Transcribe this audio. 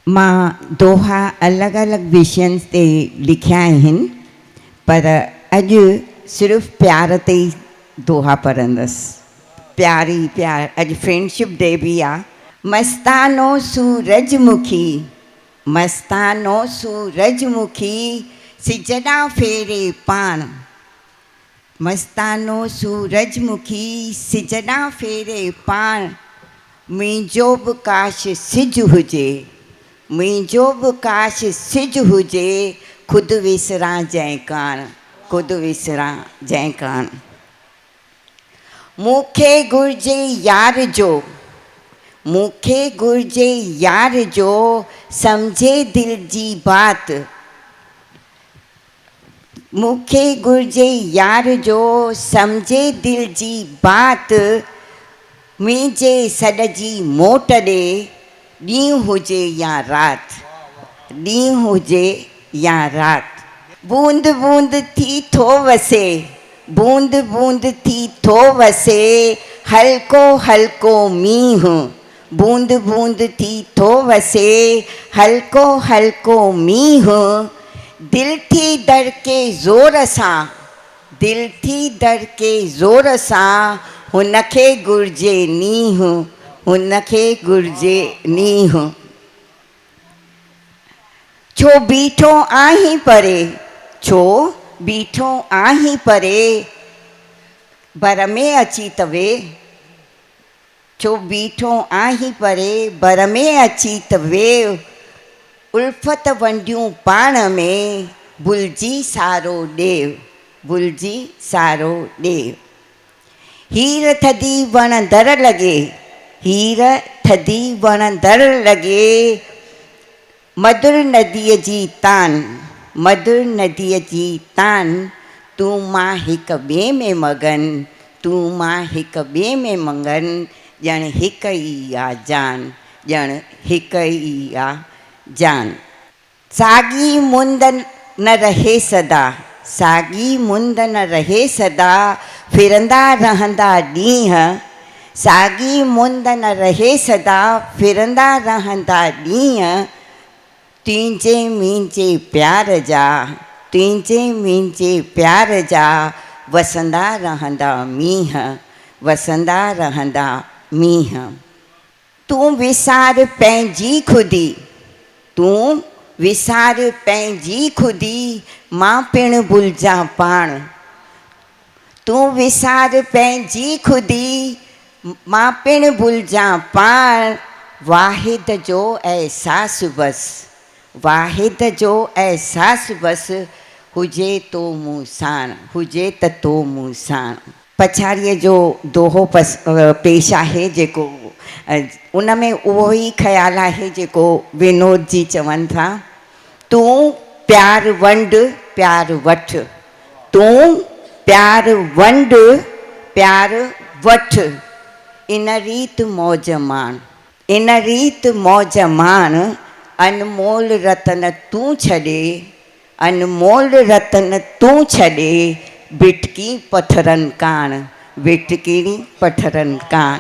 मां दोहा अलॻि अलॻि विषयनि ते लिखिया आहिनि, पर अॼु सिर्फ़ु प्यार ते ई दोहा पढ़ंदसि। प्यारी प्यार, अॼु फ्रेंडशिप डे बि आहे। मस्तानो सूरजमुखी, मस्तानो सूरजमुखी, सिजड़ा फेरे पाण। मस्तानो सूरजमुखी, सिजड़ा फेरे पाण। मुंहिंजो बि काश सिज हुजे, मुंहिंजो बि काश सिज हुजे, ख़ुदि विसरां जंहिं काण, ख़ुदि विसरां जंहिं काण। मूंखे घुरिजे यार जो, मूंखे घुरिजे यार जो, सम्झे दिलि जी बात। मूंखे घुरिजे यार जो, सम्झे दिलि जी बात। मुंहिंजे सॾ जी मोट ॾे, ॾींहुं हुजे या राति, ॾींहुं हुजे या राति। बूंद बूंद थी थो वसे, बूंद बूंद थी थो वसे, हल्को हल्को मींहुं। बूंद बूंद थी थो वसे, हल्को हल्को मींहुं। दिलि थी धड़के ज़ोर सां, दिलि थी धड़के ज़ोर सां, हुनखे घुरिजे नींहुं, हुनखे घुरिजे नींहुं। छो बीठो आहीं परे, छो बीठो आहीं परे, बर में अची त वेह। छो बीठो आहीं परे, बर में अची त वेह। उल्फत वंडियूं पाण में, भुलिजी सारो ॾेव, भुलिजी सारो ॾेव। हीर थधी वणंदड़ लॻे, हीर थधी वणंदड़ लॻे, मधुर नदीअ जी तान, मधुर नदीअ जी तान। तूं मां हिक ॿिए में मगन, तूं मां हिक ॿिए में मगन, ॼण हिक ई आहे जान, ॼण हिक ई आहे जान। साॻी मुंद न रहे सदा, साॻी मुंद न रहे सदा, फिरंदा रहंदा ॾींहं। साॻी मुंद न रहे सदा, फिरंदा रहंदा ॾींहं। तुंहिंजे मुंहिंजे प्यार जा, तुंहिंजे मुंहिंजे प्यार जा, वसंदा रहंदा मींहं, वसंदा रहंदा मींहं। तूं विसार पंहिंजी खुदी, तूं विसार पंहिंजी खुदी, मां पिणु भुलिजां पाण। तूं विसार पंहिंजी खुदी, मां पिणु भुलिजां पाण। वाहिद जो अहसासु बसि, वाहिद जो अहसासु बसि, हुजे तो मूं साण, हुजे त तो मूं साण। पछाड़ीअ जो दोहो पेश आहे जेको उन में उहो ई ख़्यालु आहे जेको विनोद जी चवनि था। तूं प्यार वंड प्यार वठ, तूं प्यार वंड प्यार वठ, इन रीत मौज माण, इन रीत मौज माण। अनमोल रतन तूं छॾे, अनमोल रतन तूं छॾे, बिटकी पथरनि काण, बिटकी पथरनि काण।